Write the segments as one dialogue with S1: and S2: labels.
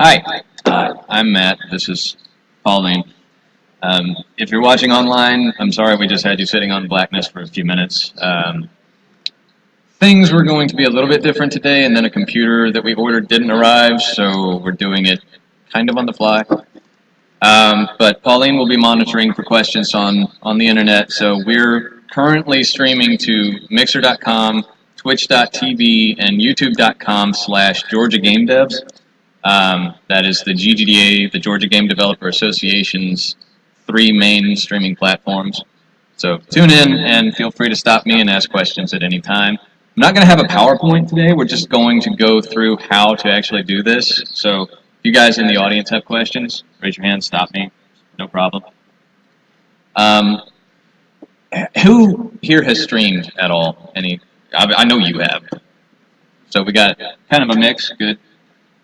S1: Hi, I'm Matt. This is Pauline. If you're watching online, I'm sorry we just had you sitting on blackness for a few minutes. Things were going to be a little bit different today, and then a computer that we ordered didn't arrive, so we're doing it kind of on the fly. But Pauline will be monitoring for questions on the internet, so we're currently streaming to Mixer.com, Twitch.tv, and YouTube.com/Georgia Game Devs. That is the GGDA, the Georgia Game Developer Association's 3 main streaming platforms. So tune in and feel free to stop me and ask questions at any time. I'm not going to have a PowerPoint today. We're just going to go through how to actually do this. So if you guys in the audience have questions, raise your hand, stop me. No problem. Who here has streamed at all? I know you have. So we got kind of a mix. Good.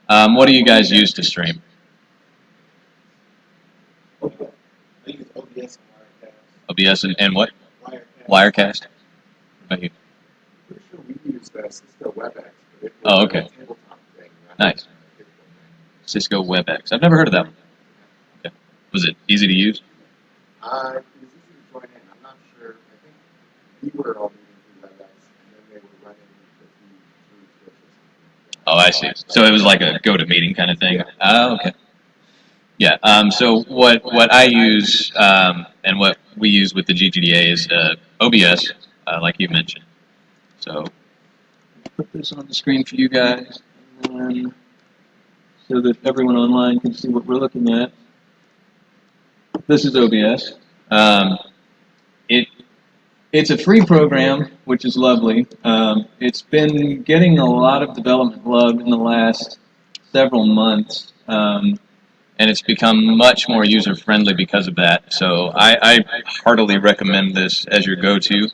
S1: What do you guys use to stream?
S2: I use OBS and Wirecast.
S1: OBS and what?
S2: Wirecast.
S1: Wirecast? What about you?
S2: Pretty sure we use Cisco WebEx.
S1: Oh, okay.
S2: Tabletop thing,
S1: Nice. Cisco WebEx. I've never heard of that one. Okay. Was it easy to use?
S2: It was easy to join in. I'm not sure. I think we were all meeting through WebEx, and then they were running through Twitch or something.
S1: Oh, I see. So it was like a go-to-meeting kind of thing?
S2: Yeah.
S1: Oh, okay. Yeah, so what I use and what we use with the GGDA is OBS, like you mentioned. So put this on the screen for you guys, and so that everyone online can see what we're looking at. This is OBS. It's a free program, which is lovely. It's been getting a lot of development love in the last several months. And it's become much more user-friendly because of that. So I heartily recommend this as your go-to.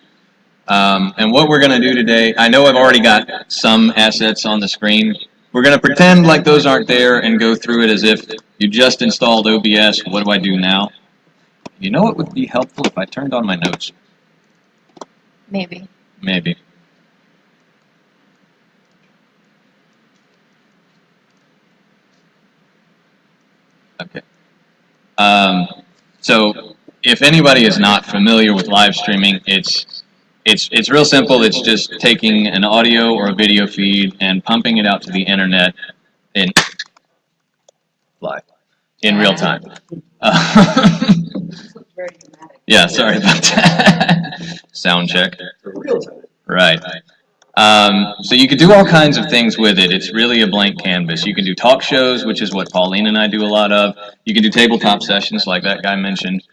S1: And what we're going to do today, I know I've already got some assets on the screen. We're going to pretend like those aren't there and go through it as if you just installed OBS. What do I do now? You know what would be helpful if I turned on my notes?
S3: Maybe.
S1: Maybe. Okay. So if anybody is not familiar with live streaming, it's real simple. It's just taking an audio or a video feed and pumping it out to the internet in real time. Yeah, sorry about that. Sound check. Right. So you can do all kinds of things with it. It's really a blank canvas. You can do talk shows, which is what Pauline and I do a lot of. You can do tabletop sessions like that guy mentioned.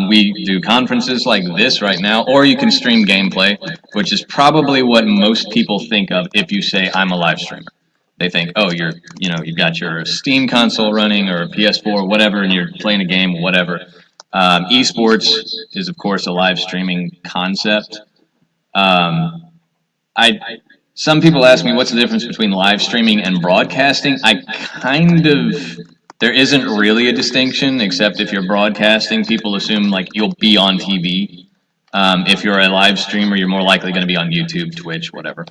S1: We do conferences like this right now, or you can stream gameplay, which is probably what most people think of if you say I'm a live streamer. They think, oh, you've got your Steam console running or a PS4, whatever, and you're playing a game, whatever. Esports is, of course, a live streaming concept. Some people ask me what's the difference between live streaming and broadcasting. There isn't really a distinction, except if you're broadcasting, people assume like you'll be on TV. If you're a live streamer, you're more likely going to be on YouTube, Twitch, whatever.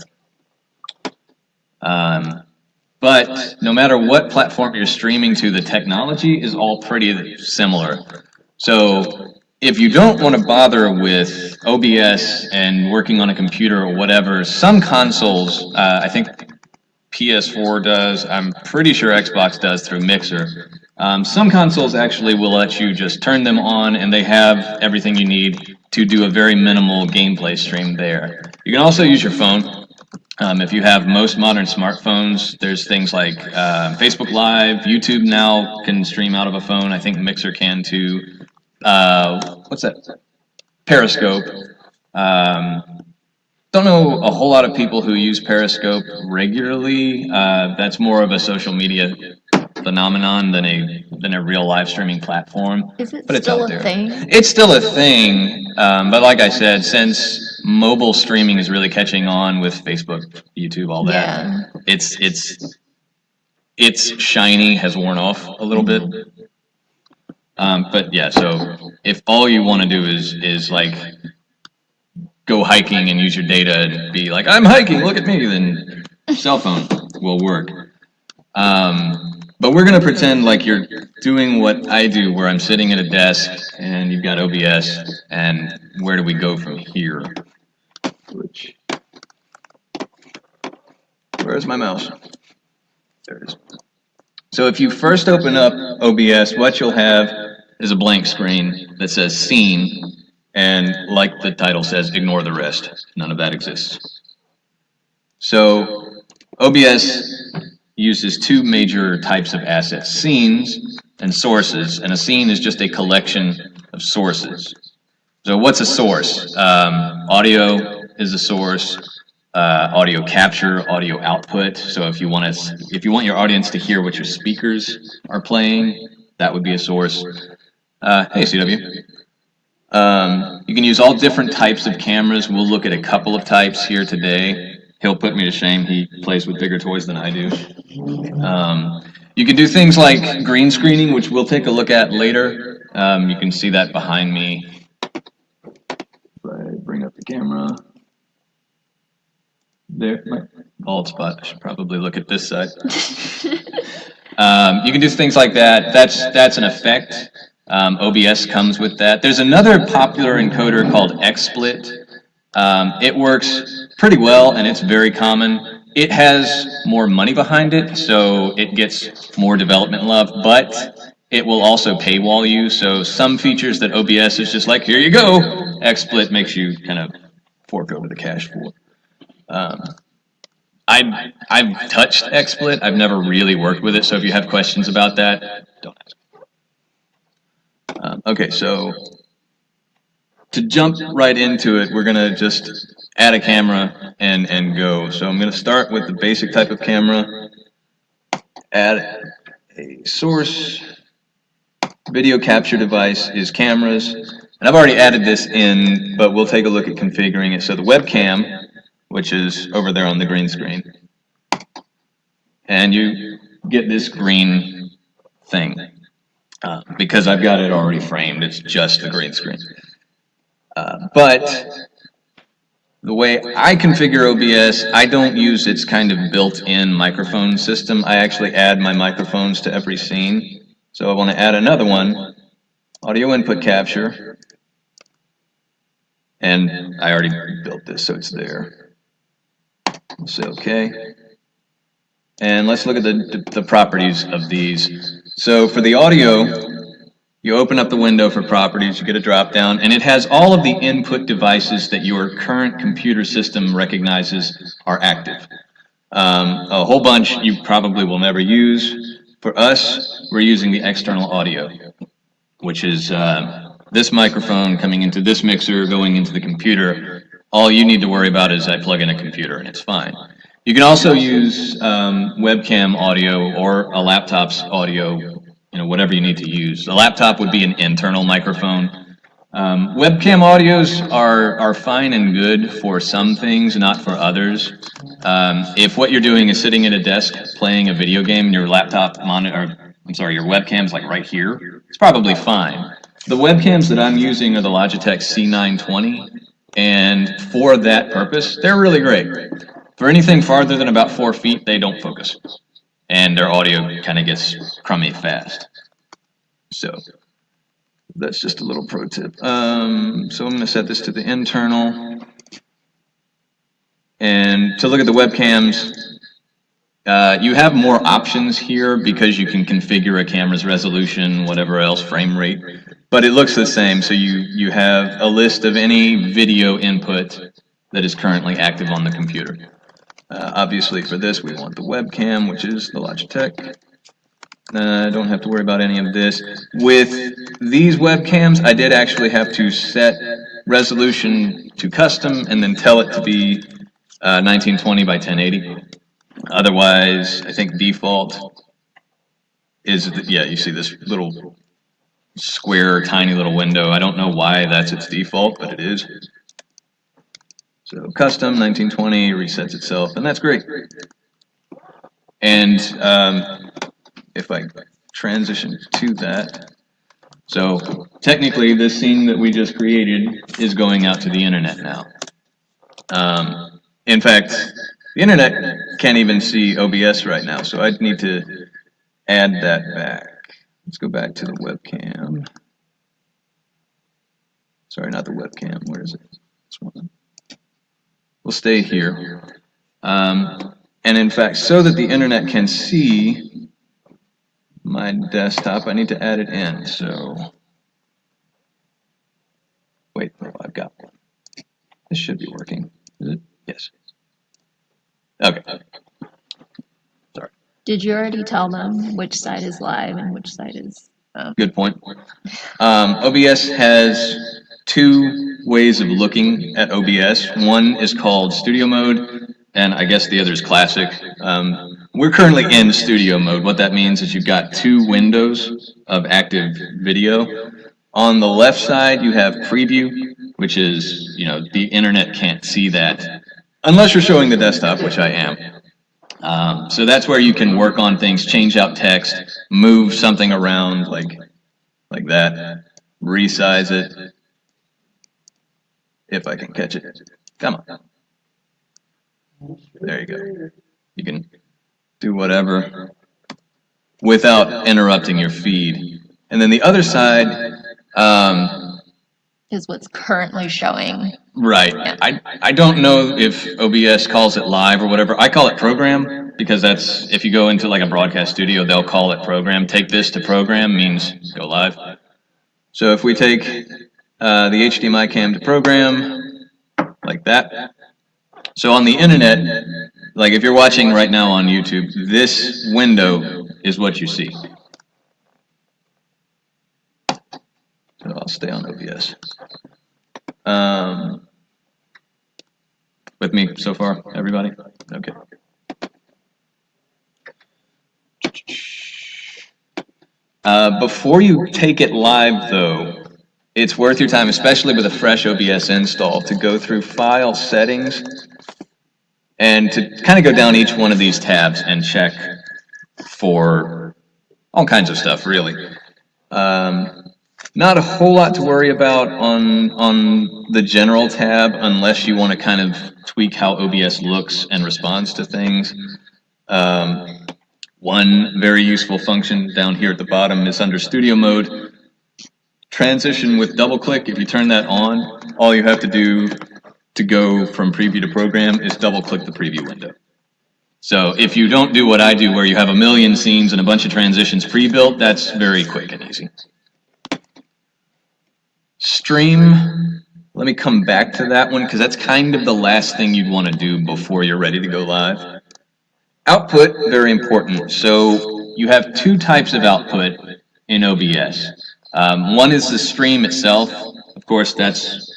S1: But no matter what platform you're streaming to, the technology is all pretty similar. So if you don't want to bother with OBS and working on a computer or whatever, some consoles, I think PS4 does, I'm pretty sure Xbox does through Mixer. Some consoles actually will let you just turn them on and they have everything you need to do a very minimal gameplay stream there. You can also use your phone. If you have most modern smartphones, there's things like Facebook Live, YouTube now can stream out of a phone. I think Mixer can too. What's that? Periscope. Don't know a whole lot of people who use Periscope regularly. That's more of a social media phenomenon than a real live streaming platform.
S3: Is it
S1: but it's
S3: still
S1: out
S3: a
S1: there.
S3: thing?
S1: It's still a thing, but like I said, since mobile streaming is really catching on with Facebook, YouTube, all that, its shiny has worn off a little bit. But yeah, so if all you want to do is like go hiking and use your data and be like, I'm hiking, look at me, then cell phone will work. But we're going to pretend like you're doing what I do, where I'm sitting at a desk and you've got OBS, and where do we go from here? Where's my mouse? There it is. So if you first open up OBS, what you'll have is a blank screen that says Scene, and like the title says, ignore the rest. None of that exists. So OBS uses two major types of assets, scenes and sources, and a scene is just a collection of sources. So what's a source? Audio is a source. Audio capture, audio output. So if you want your audience to hear what your speakers are playing, that would be a source. Hey CW. You can use all different types of cameras. We'll look at a couple of types here today. He'll put me to shame. He plays with bigger toys than I do. You can do things like green screening, which we'll take a look at later. You can see that behind me. If I bring up the camera. There, my bald spot. I should probably look at this side. You can do things like that. That's an effect. OBS comes with that. There's another popular encoder called XSplit. It works pretty well, and it's very common. It has more money behind it, so it gets more development love, but it will also paywall you. So some features that OBS is just like, here you go, XSplit makes you kind of fork over the cash for. I've touched XSplit. I've never really worked with it, so if you have questions about that, don't ask. Okay, so to jump right into it, we're going to just add a camera and go. So I'm going to start with the basic type of camera, add a source. Video capture device is cameras. And I've already added this in, but we'll take a look at configuring it. So the webcam, which is over there on the green screen. And you get this green thing. Because I've got it already framed, it's just the green screen. But the way I configure OBS, I don't use its kind of built-in microphone system. I actually add my microphones to every scene. So I want to add another one, audio input capture. And I already built this, so it's there. We'll say OK. And let's look at the properties of these. So for the audio, you open up the window for properties, you get a drop down, and it has all of the input devices that your current computer system recognizes are active. A whole bunch you probably will never use. For us, we're using the external audio, which is this microphone coming into this mixer, going into the computer. All you need to worry about is I plug in a computer and it's fine. You can also use webcam audio or a laptop's audio, whatever you need to use. A laptop would be an internal microphone. Webcam audios are fine and good for some things, not for others. If what you're doing is sitting at a desk playing a video game and your laptop monitor, your webcam's like right here, it's probably fine. The webcams that I'm using are the Logitech C920, and for that purpose, they're really great. For anything farther than about 4 feet, they don't focus, and their audio kind of gets crummy fast. So that's just a little pro tip. So I'm going to set this to the internal. And to look at the webcams, you have more options here because you can configure a camera's resolution, whatever else, frame rate. But it looks the same. So you have a list of any video input that is currently active on the computer. Obviously for this we want the webcam, which is the Logitech. I don't have to worry about any of this. With these webcams, I did actually have to set resolution to custom and then tell it to be 1920 by 1080. Otherwise, I think default is, you see this little square, tiny little window. I don't know why that's its default, but it is. So custom 1920 resets itself, and that's great. And if I transition to that, so technically this scene that we just created is going out to the internet now. In fact, the internet can't even see OBS right now, so I'd need to add that back. Let's go back to the webcam. Sorry, not the webcam. Where is it? This one. We'll stay here. And in fact, so that the internet can see my desktop, I need to add it in. So, wait, no, I've got one. This should be working. Is it? Yes. Okay. Sorry.
S3: Did you already tell them which side is live and which side is?
S1: Good point. OBS has two ways of looking at OBS. One is called studio mode, and I guess the other is classic. We're currently in studio mode. What that means is you've got two windows of active video. On the left side, you have preview, which is, the internet can't see that unless you're showing the desktop, which I am. So that's where you can work on things, change out text, move something around like that, resize it, if I can catch it. Come on. There you go. You can do whatever without interrupting your feed. And then the other side
S3: is what's currently showing.
S1: Right.
S3: Yeah.
S1: I don't know if OBS calls it live or whatever. I call it program because that's, if you go into like a broadcast studio, they'll call it program. Take this to program means go live. So if we take the HDMI cam to program, like that. So on the internet, like if you're watching right now on YouTube, this window is what you see. So I'll stay on OBS. With me so far, everybody? Okay. Before you take it live, though, it's worth your time, especially with a fresh OBS install, to go through File Settings and to kind of go down each one of these tabs and check for all kinds of stuff, really. Not a whole lot to worry about on the General tab unless you want to kind of tweak how OBS looks and responds to things. One very useful function down here at the bottom is under Studio Mode. Transition with double click. If you turn that on, all you have to do to go from preview to program is double click the preview window. So if you don't do what I do where you have a million scenes and a bunch of transitions pre-built, that's very quick and easy. Stream, let me come back to that one because that's kind of the last thing you'd want to do before you're ready to go live. Output, very important. So you have two types of output in OBS. One is the stream itself. Of course,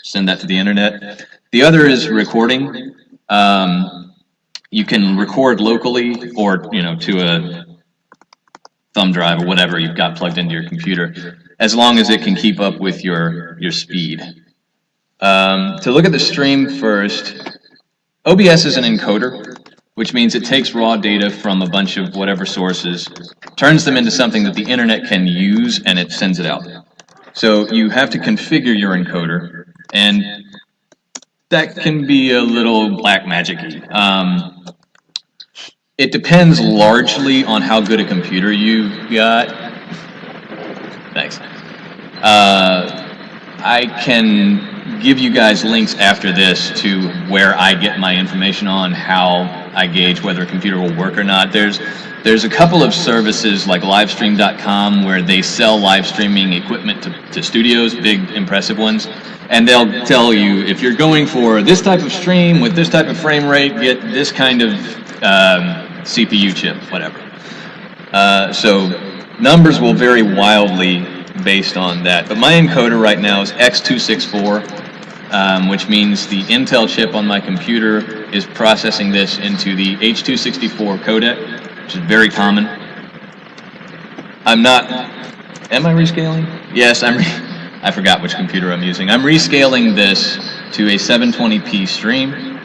S1: send that to the internet. The other is recording. You can record locally or to a thumb drive or whatever you've got plugged into your computer, as long as it can keep up with your speed. To look at the stream first, OBS is an encoder, which means it takes raw data from a bunch of whatever sources, turns them into something that the internet can use, and it sends it out. So you have to configure your encoder, and that can be a little black magic-y. It depends largely on how good a computer you've got. Thanks. I can give you guys links after this to where I get my information on how I gauge whether a computer will work or not. There's a couple of services like Livestream.com where they sell live streaming equipment to studios, big impressive ones, and they'll tell you if you're going for this type of stream with this type of frame rate, get this kind of CPU chip, whatever. So numbers will vary wildly based on that. But my encoder right now is X264, which means the Intel chip on my computer is processing this into the H264 codec, which is very common. Am I rescaling? Yes, I forgot which computer I'm using. I'm rescaling this to a 720p stream.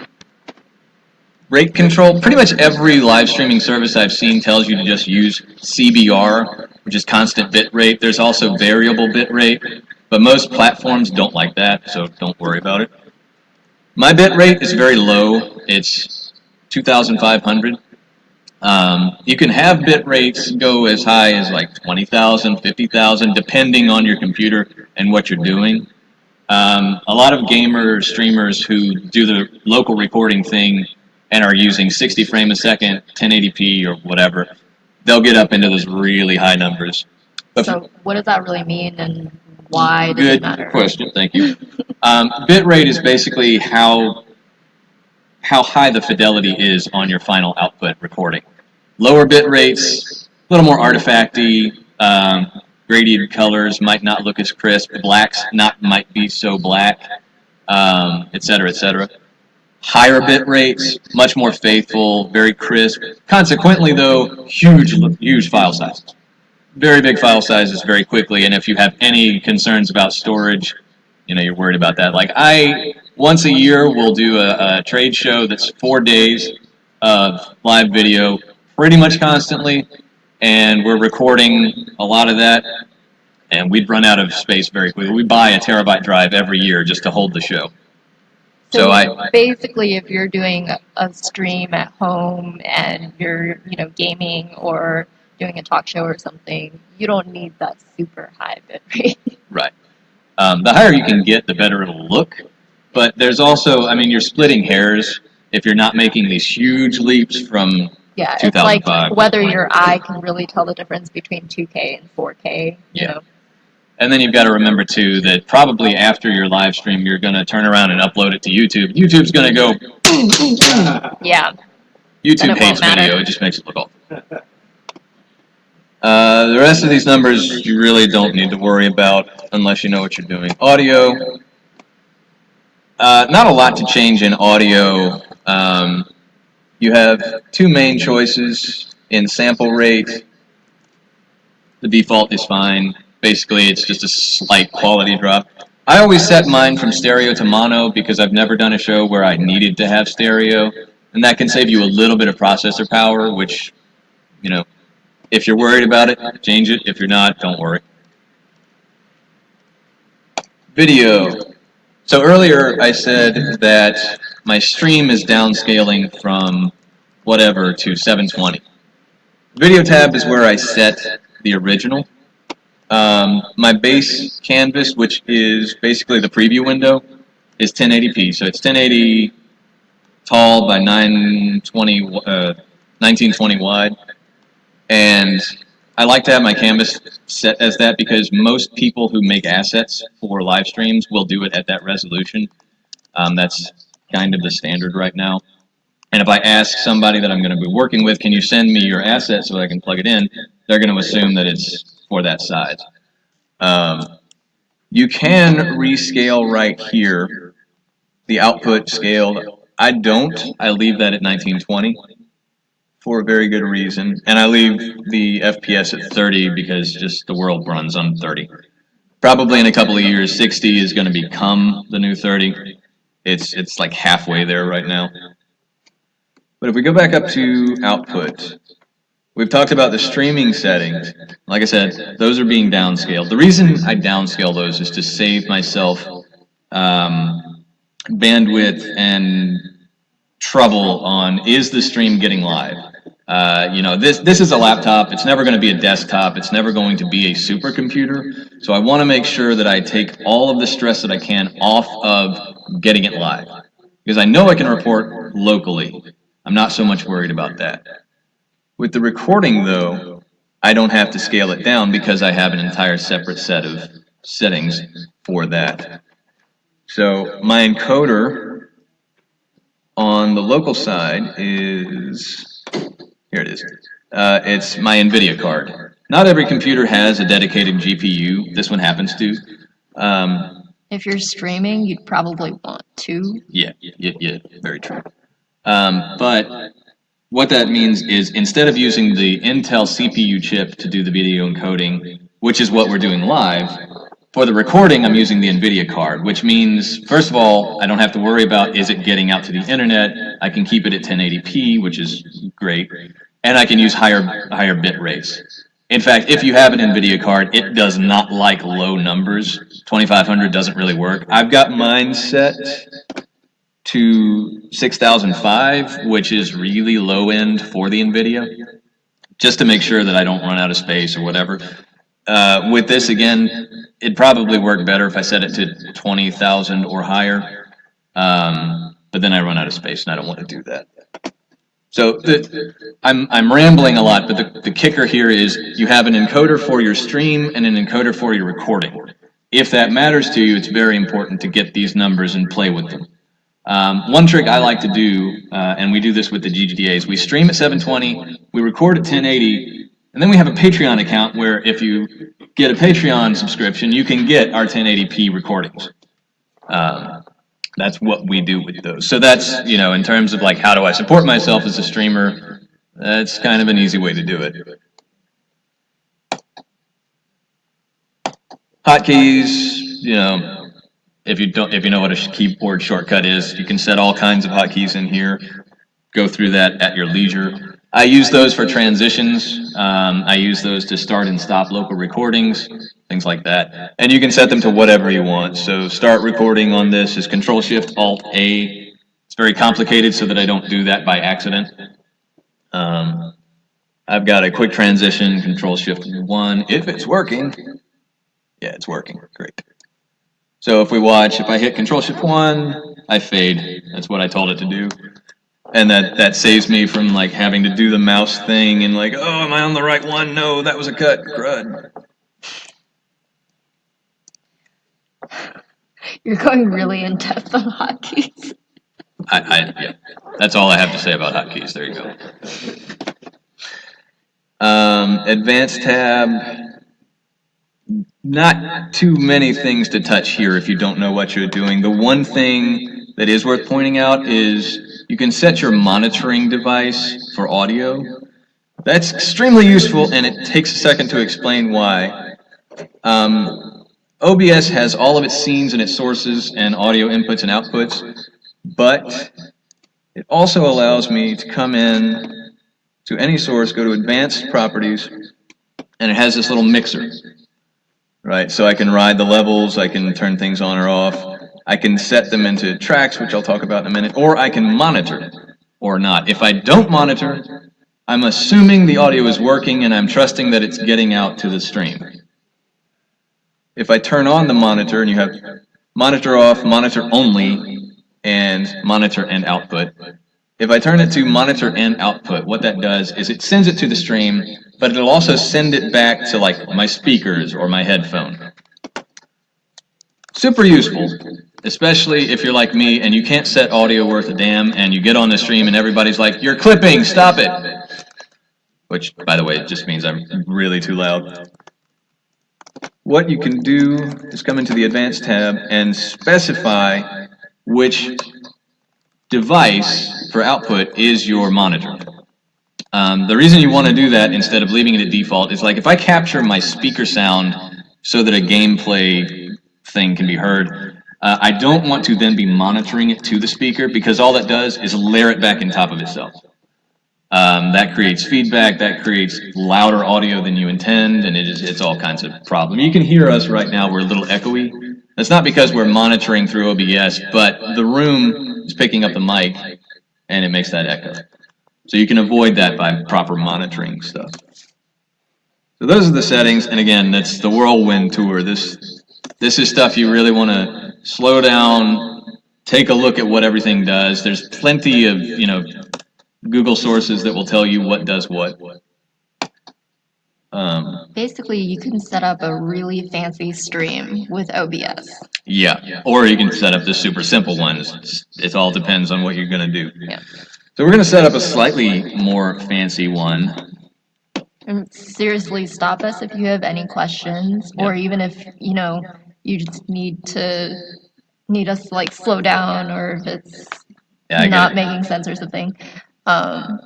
S1: Rate control, pretty much every live streaming service I've seen tells you to just use CBR, which is constant bit rate. There's also variable bit rate, but most platforms don't like that, so don't worry about it. My bit rate is very low. It's 2,500. You can have bit rates go as high as like 20,000, 50,000, depending on your computer and what you're doing. A lot of gamer streamers who do the local recording thing and are using 60 frame a second, 1080p or whatever, they'll get up into those really high numbers. But
S3: So what does that really mean, and why does it
S1: good
S3: matter?
S1: question, thank you. Bit rate is basically how high the fidelity is on your final output recording. Lower bit rates, a little more artifacty, gradient colors might not look as crisp, blacks might be so black, et cetera, et cetera. Higher bit rates, much more faithful, very crisp. Consequently, though, huge file sizes. Very big file sizes very quickly, and if you have any concerns about storage, you're worried about that. Like once a year, will do a trade show that's 4 days of live video pretty much constantly, and we're recording a lot of that, and we'd run out of space very quickly. We buy a terabyte drive every year just to hold the show. So
S3: basically, if you're doing a stream at home and you're, gaming or doing a talk show or something, you don't need that super high bit rate.
S1: Right. The higher you can get, the better it'll look. But there's also, you're splitting hairs if you're not making these huge leaps from
S3: Yeah, it's
S1: 2005.
S3: like whether your eye can really tell the difference between 2K and 4K, you know.
S1: And then you've got to remember, too, that probably after your live stream, you're going to turn around and upload it to YouTube. YouTube's going to go...
S3: Yeah.
S1: YouTube hates video. It just makes it look awful. The rest of these numbers you really don't need to worry about unless you know what you're doing. Audio. Not a lot to change in audio. You have two main choices in sample rate. The default is fine. Basically, it's just a slight quality drop. I always set mine from stereo to mono because I've never done a show where I needed to have stereo, and that can save you a little bit of processor power, which, if you're worried about it, change it. If you're not, don't worry. Video. So earlier I said that my stream is downscaling from whatever to 720. Video tab is where I set the original. My base canvas, which is basically the preview window, is 1080p. So it's 1080 tall by 1920 wide. And I like to have my canvas set as that because most people who make assets for live streams will do it at that resolution. That's kind of the standard right now. And if I ask somebody that I'm going to be working with, can you send me your asset so I can plug it in, they're going to assume that it's for that size. You can rescale right here, the output scaled. I don't. I leave that at 1920 for a very good reason. And I leave the FPS at 30 because just the world runs on 30. Probably in a couple of years, 60 is going to become the new 30. It's like halfway there right now. But if we go back up to output, we've talked about the streaming settings. Like I said, those are being downscaled. The reason I downscale those is to save myself bandwidth and trouble on, is the stream getting live? This is a laptop. It's never going to be a desktop. It's never going to be a supercomputer. So I want to make sure that I take all of the stress that I can off of getting it live. Because I know I can report locally. I'm not so much worried about that. With the recording, though, I don't have to scale it down because I have an entire separate set of settings for that. So my encoder on the local side is, here it is. It's my NVIDIA card. Not every computer has a dedicated GPU. This one happens to.
S3: If you're streaming, you'd probably want to.
S1: Yeah, very true. But what that means is instead of using the Intel CPU chip to do the video encoding, which is what we're doing live, for the recording I'm using the NVIDIA card, which means, first of all, I don't have to worry about is it getting out to the internet. I can keep it at 1080p, which is great, and I can use higher bit rates. In fact, if you have an NVIDIA card, it does not like low numbers. 2500 doesn't really work. I've got mine set to 6005, which is really low end for the NVIDIA, just to make sure that I don't run out of space or whatever. With this, again, it'd probably work better if I set it to 20,000 or higher, but then I run out of space and I don't want to do that. So I'm rambling a lot, but the kicker here is you have an encoder for your stream and an encoder for your recording. If that matters to you, it's very important to get these numbers and play with them. One trick I like to do, and we do this with the GGDAs, we stream at 720, we record at 1080, and then we have a Patreon account where if you get a Patreon subscription, you can get our 1080p recordings. That's what we do with those. So that's, you know, in terms of like how do I support myself as a streamer, that's kind of an easy way to do it. Hotkeys, you know, if you know what a keyboard shortcut is, you can set all kinds of hotkeys in here. Go through that at your leisure. I use those for transitions. I use those to start and stop local recordings, things like that. And you can set them to whatever you want. So start recording on this is Control-Shift-Alt-A. It's very complicated so that I don't do that by accident. I've got a quick transition, Control-Shift-1, if it's working. Yeah, it's working, great. So if we watch, if I hit Control-Shift-1, I fade. That's what I told it to do. And that saves me from like having to do the mouse thing and like, oh, am I on the right one? No, that was a cut. Crud.
S3: You're going really in depth on hotkeys.
S1: Yeah, that's all I have to say about hotkeys. There you go. Advanced tab. Not too many things to touch here if you don't know what you're doing. The one thing that is worth pointing out is you can set your monitoring device for audio. That's extremely useful, and it takes a second to explain why. OBS has all of its scenes and its sources and audio inputs and outputs, but it also allows me to come in to any source, go to Advanced Properties, and it has this little mixer, right? So I can ride the levels, I can turn things on or off. I can set them into tracks, which I'll talk about in a minute, or I can monitor or not. If I don't monitor, I'm assuming the audio is working and I'm trusting that it's getting out to the stream. If I turn on the monitor and you have monitor off, monitor only, and monitor and output. If I turn it to monitor and output, what that does is it sends it to the stream, but it'll also send it back to like my speakers or my headphone. Super useful, especially if you're like me and you can't set audio worth a damn and you get on the stream and everybody's like, you're clipping, stop it. Which, by the way, just means I'm really too loud. What you can do is come into the Advanced tab and specify which device for output is your monitor. The reason you want to do that instead of leaving it at default is like if I capture my speaker sound so that a gameplay thing can be heard, I don't want to then be monitoring it to the speaker because all that does is layer it back in top of itself. That creates feedback, that creates louder audio than you intend, and it's all kinds of problems. You can hear us right now, we're a little echoey. That's not because we're monitoring through OBS, but the room is picking up the mic and it makes that echo. So you can avoid that by proper monitoring stuff. So those are the settings, and again, that's the whirlwind tour. This is stuff you really want to slow down, take a look at what everything does. There's plenty of, you know, Google sources that will tell you what does what.
S3: Basically, you can set up a really fancy stream with OBS.
S1: Yeah, or you can set up the super simple ones. It all depends on what you're going to do.
S3: Yeah.
S1: So we're going to set up a slightly more fancy one.
S3: And seriously, stop us if you have any questions, or even if, you know, you just need us to like slow down, or if it's not making sense or something. I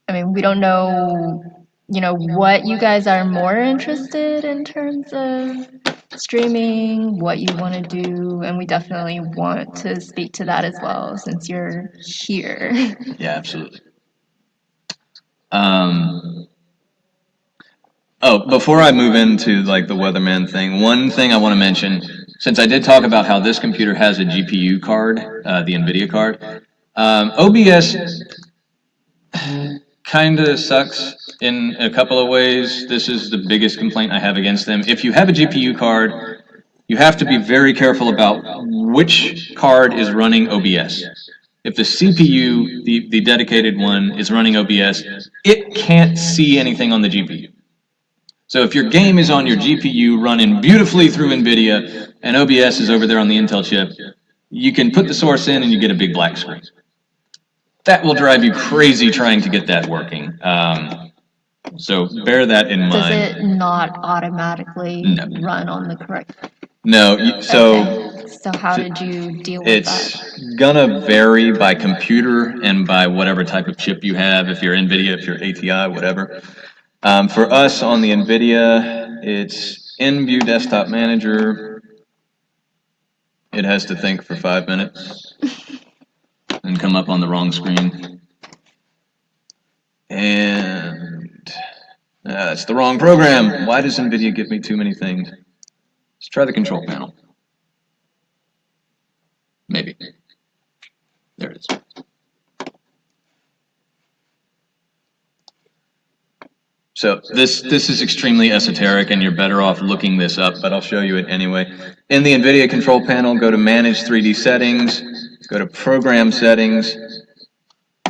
S3: mean, we don't know, you know, what you guys are more interested in terms of streaming, what you want to do, and we definitely want to speak to that as well since you're here.
S1: Yeah, absolutely. Oh, before I move into like the weatherman thing, one thing I want to mention, since I did talk about how this computer has a GPU card, the NVIDIA card, OBS kind of sucks in a couple of ways. This is the biggest complaint I have against them. If you have a GPU card, you have to be very careful about which card is running OBS. If the CPU, the dedicated one, is running OBS, it can't see anything on the GPU. So if your game is on your GPU running beautifully through NVIDIA and OBS is over there on the Intel chip, you can put the source in and you get a big black screen. That will drive you crazy trying to get that working. So bear that in mind.
S3: Does it not automatically run on the correct?
S1: No, so...
S3: Okay. So how did you deal with that?
S1: It's gonna vary by computer and by whatever type of chip you have, if you're NVIDIA, if you're ATI, whatever. For us on the NVIDIA, it's in-view desktop manager. It has to think for 5 minutes and come up on the wrong screen. And that's the wrong program. Why does NVIDIA give me too many things? Let's try the control panel. Maybe. There it is. So this is extremely esoteric, and you're better off looking this up, but I'll show you it anyway. In the NVIDIA control panel, go to Manage 3D Settings, go to Program Settings.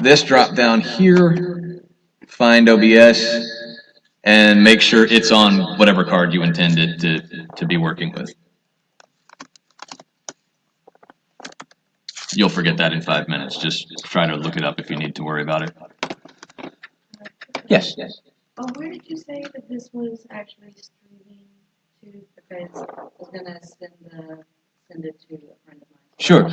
S1: This drop down here, find OBS, and make sure it's on whatever card you intended to be working with. You'll forget that in 5 minutes. Just try to look it up if you need to worry about it. Yes.
S4: Oh, where did you say that this was actually streaming to? Because I was gonna send it to a friend of mine.
S1: Sure.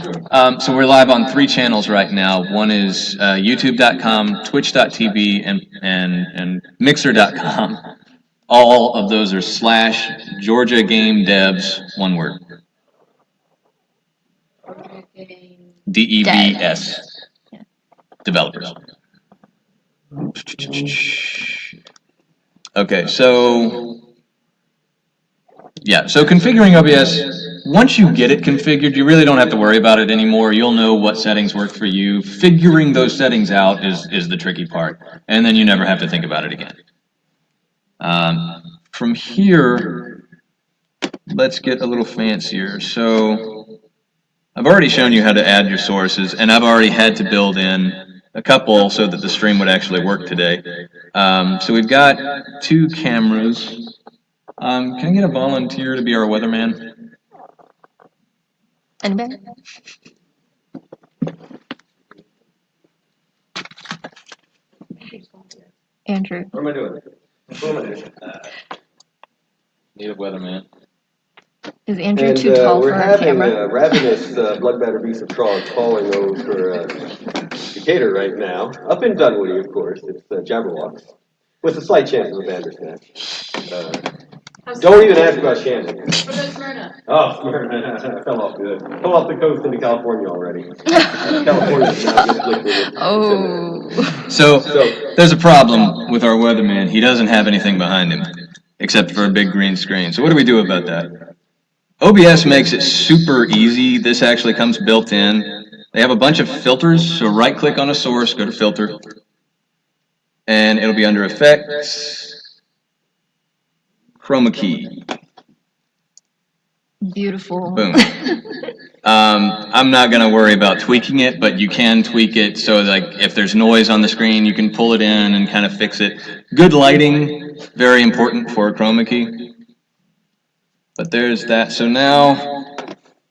S1: So we're live on 3 channels right now. One is YouTube.com, Twitch.tv, and Mixer.com. All of those are / Georgia Game Devs, one word. DEVS. Developers. Okay, so yeah, so configuring OBS, once you get it configured, you really don't have to worry about it anymore. You'll know what settings work for you. Figuring those settings out is the tricky part, and then you never have to think about it again. From here, let's get a little fancier. So I've already shown you how to add your sources, and I've already had to build in a couple so that the stream would actually work today. So we've got 2 cameras. Can I get a volunteer to be our weatherman?
S3: Anybody? Andrew.
S1: What am I doing? Need a weatherman.
S3: Is Andrew too tall for a camera?
S5: We're having ravenous blood-batter beast of trawls calling over Decatur right now. Up in Dunwoody, of course. It's Jabberwocks. With a slight chance of a bandersnatch. Don't even ask about Shannon.
S4: For the Smyrna.
S5: Oh, Smyrna. Fell off good. Fell off the coast into California already. California is now afflicted with
S3: Oh.
S1: So there's a problem with our weatherman. He doesn't have anything behind him, except for a big green screen. So what do we do about that? OBS makes it super easy. This actually comes built in. They have a bunch of filters, so right-click on a source, go to Filter, and it'll be under Effects, Chroma Key.
S3: Beautiful.
S1: Boom. I'm not going to worry about tweaking it, but you can tweak it so like if there's noise on the screen, you can pull it in and kind of fix it. Good lighting, very important for a chroma key. But there's that. So now,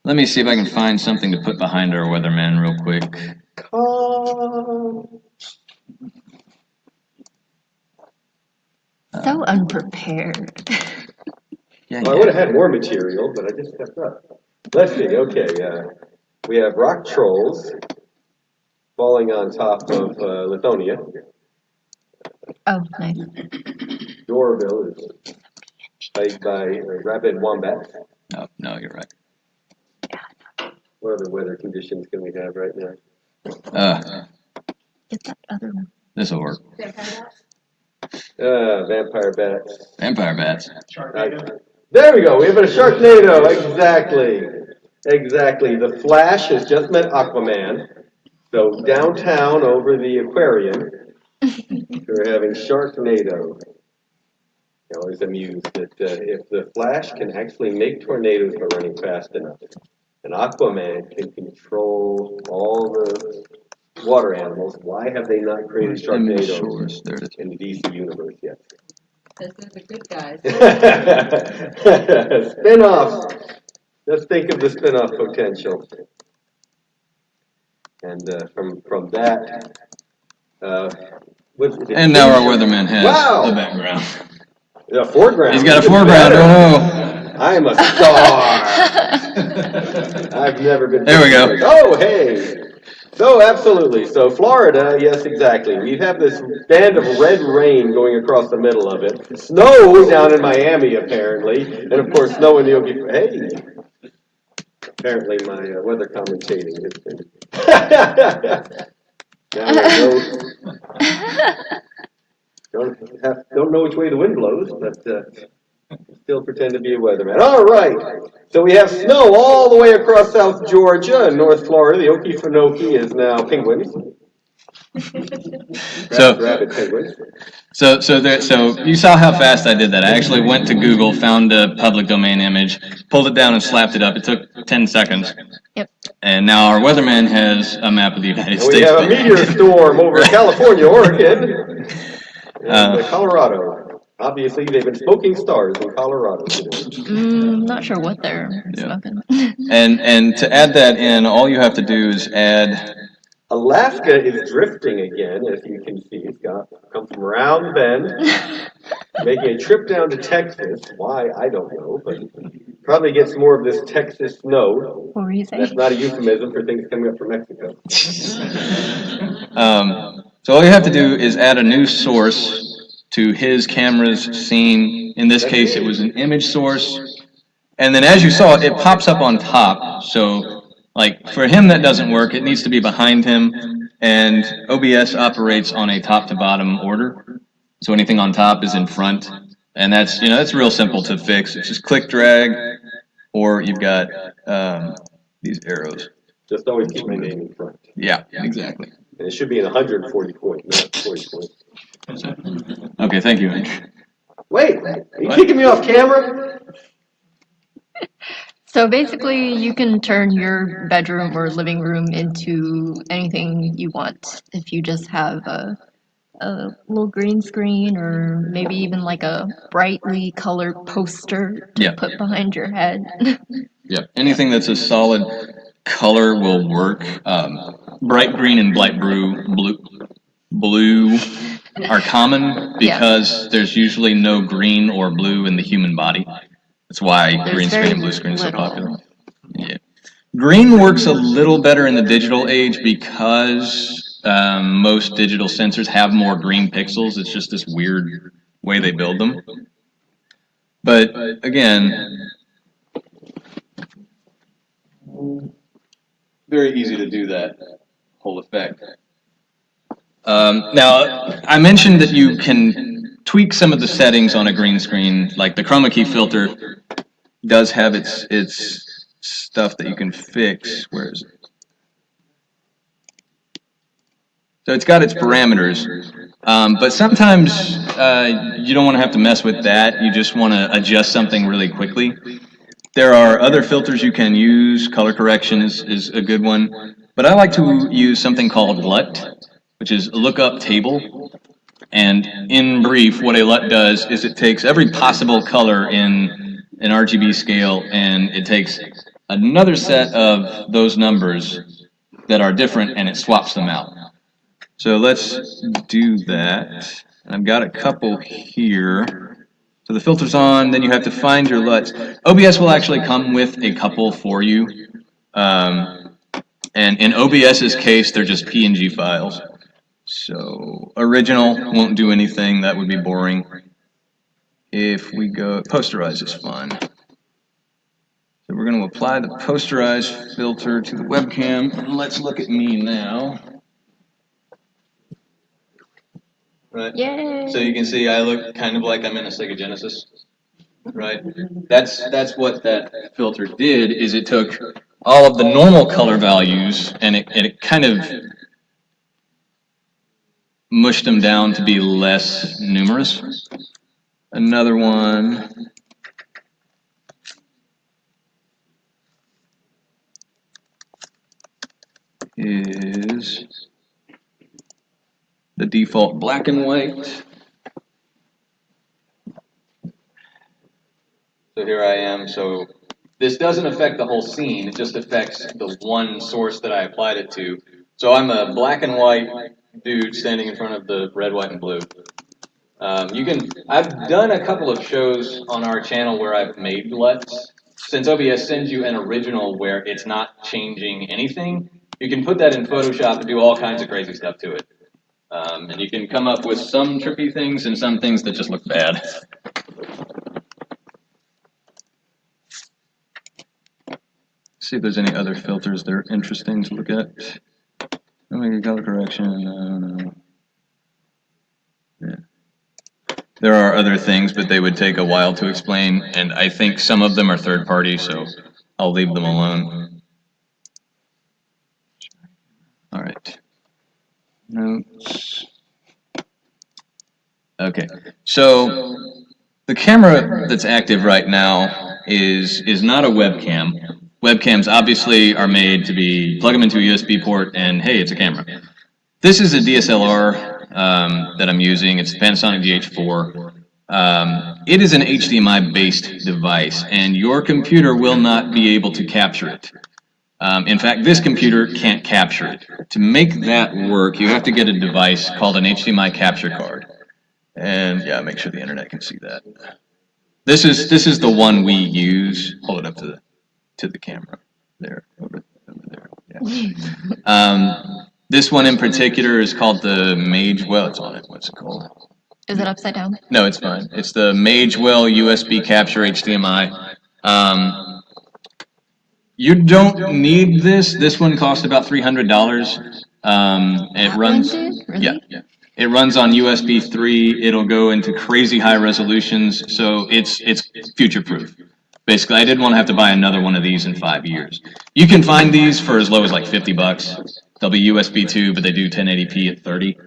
S1: let me see if I can find something to put behind our weatherman real quick.
S3: So unprepared.
S1: Yeah,
S5: well, I would have had more material, but I just stepped up. Let's see, okay, we have rock trolls falling on top of Lithonia.
S3: Oh, nice.
S5: Dorville is plagued by rabid wombats.
S1: No, you're right.
S5: What other weather conditions can we have right now?
S3: Get that other one.
S1: This will work.
S5: Vampire bats.
S1: Vampire bats.
S5: There we go. We have a Sharknado. Exactly. Exactly. The Flash has just met Aquaman. So downtown over the aquarium, we're having Sharknado. I'm always amused that if the Flash can actually make tornadoes by running fast enough, and Aquaman can control all the water animals, why have they not created Sharknadoes in the DC universe yet?
S4: Because they're the good guys.
S5: Spin-offs. Let's think of the spin-off potential. And from that,
S1: And now our weatherman has
S5: wow.
S1: the background.
S5: The foreground.
S1: He's got a foreground. Oh no!
S5: I'm a star. I've never been.
S1: There we go.
S5: Oh hey. So absolutely. So Florida, yes, exactly. We have this band of red rain going across the middle of it. Snow down in Miami, apparently, and of course snow in the Okie. Hey. Apparently, my weather commentating has been. Now don't know which way the wind blows, but still pretend to be a weatherman. All right. So we have snow all the way across South Georgia and North Florida. The Okefenokee is now penguins. Rabbit penguins.
S1: So you saw how fast I did that. I actually went to Google, found a public domain image, pulled it down and slapped it up. It took 10 seconds.
S3: Yep.
S1: And now our weatherman has a map of the United States.
S5: We have a meteor storm over California, Oregon, and Colorado. Obviously, they've been smoking stars in Colorado today.
S3: Not sure what they're smoking.
S1: And to add that in, all you have to do is add.
S5: Alaska is drifting again, as you can see. It's come from around the bend, making a trip down to Texas. Why, I don't know, but probably gets more of this Texas snow.
S3: What were you saying?
S5: That's not a euphemism for things coming up from Mexico.
S1: So all you have to do is add a new source to his camera's scene. In this case, it was an image source. And then as you saw, it pops up on top. So like for him that doesn't work, it needs to be behind him, and OBS operates on a top to bottom order. So anything on top is in front, and that's that's real simple to fix. It's just click drag, or you've got these arrows.
S5: Just always keep my name in front.
S1: Yeah, exactly.
S5: And it should be in 140 points, not 40 points.
S1: Okay, thank you, Andrew.
S5: Wait, are you kicking me off camera?
S3: So basically, you can turn your bedroom or living room into anything you want if you just have a little green screen or maybe even like a brightly colored poster to put behind your head.
S1: Yeah, anything that's a solid color will work. Bright green and bright blue are common because there's usually no green or blue in the human body. That's why green screen and blue screen is so popular. Yeah. Green works a little better in the digital age because most digital sensors have more green pixels. It's just this weird way they build them. But again, very easy to do that whole effect. Now, I mentioned that you can tweak some of the settings on a green screen, like the chroma key filter does have its stuff that you can fix. Where is it? So it's got its parameters, but sometimes you don't want to have to mess with that. You just want to adjust something really quickly. There are other filters you can use. Color correction is a good one, but I like to use something called LUT, which is lookup table. And in brief, what a LUT does is it takes every possible color in an RGB scale, and it takes another set of those numbers that are different, and it swaps them out. So let's do that. I've got a couple here. So the filter's on, then you have to find your LUTs. OBS will actually come with a couple for you. And in OBS's case, they're just PNG files. So original won't do anything, that would be boring. If we go, posterize is fine. So we're going to apply the posterize filter to the webcam, and let's look at me now. Right.
S3: Yay.
S1: So you can see I look kind of like I'm in a Sega Genesis. right? That's what that filter did, is it took all of the normal color values and it kind of mushed them down to be less numerous. Another one is the default black and white. So here I am. So this doesn't affect the whole scene. It just affects the one source that I applied it to. So I'm a black and white dude standing in front of the red, white, and blue. I've done a couple of shows on our channel where I've made LUTs. Since OBS sends you an original where it's not changing anything, you can put that in Photoshop and do all kinds of crazy stuff to it. And you can come up with some trippy things and some things that just look bad. See if there's any other filters that are interesting to look at. Make a color correction. No. Yeah. There are other things, but they would take a while to explain, and I think some of them are third party, so I'll leave them alone. All right. Notes. Okay, so the camera that's active right now is not a webcam. Webcams obviously are made to be, plug them into a USB port, and hey, it's a camera. This is a DSLR that I'm using. It's a Panasonic GH4. It is an HDMI-based device, and your computer will not be able to capture it. In fact, this computer can't capture it. To make that work, you have to get a device called an HDMI capture card. And yeah, make sure the internet can see that. This is the one we use. Hold it up to the camera. There, over there. Yeah. This one in particular is called the Magewell. It's on it. What's it called?
S3: Is it upside down?
S1: No, it's fine. It's the Magewell USB Capture HDMI. You don't need this. This one costs about $300. It runs.
S3: Really?
S1: Yeah. It runs on USB 3. It'll go into crazy high resolutions, so it's future-proof. Basically, I didn't want to have to buy another one of these in 5 years. You can find these for as low as like $50. They'll be USB 2, but they do 1080p at 30.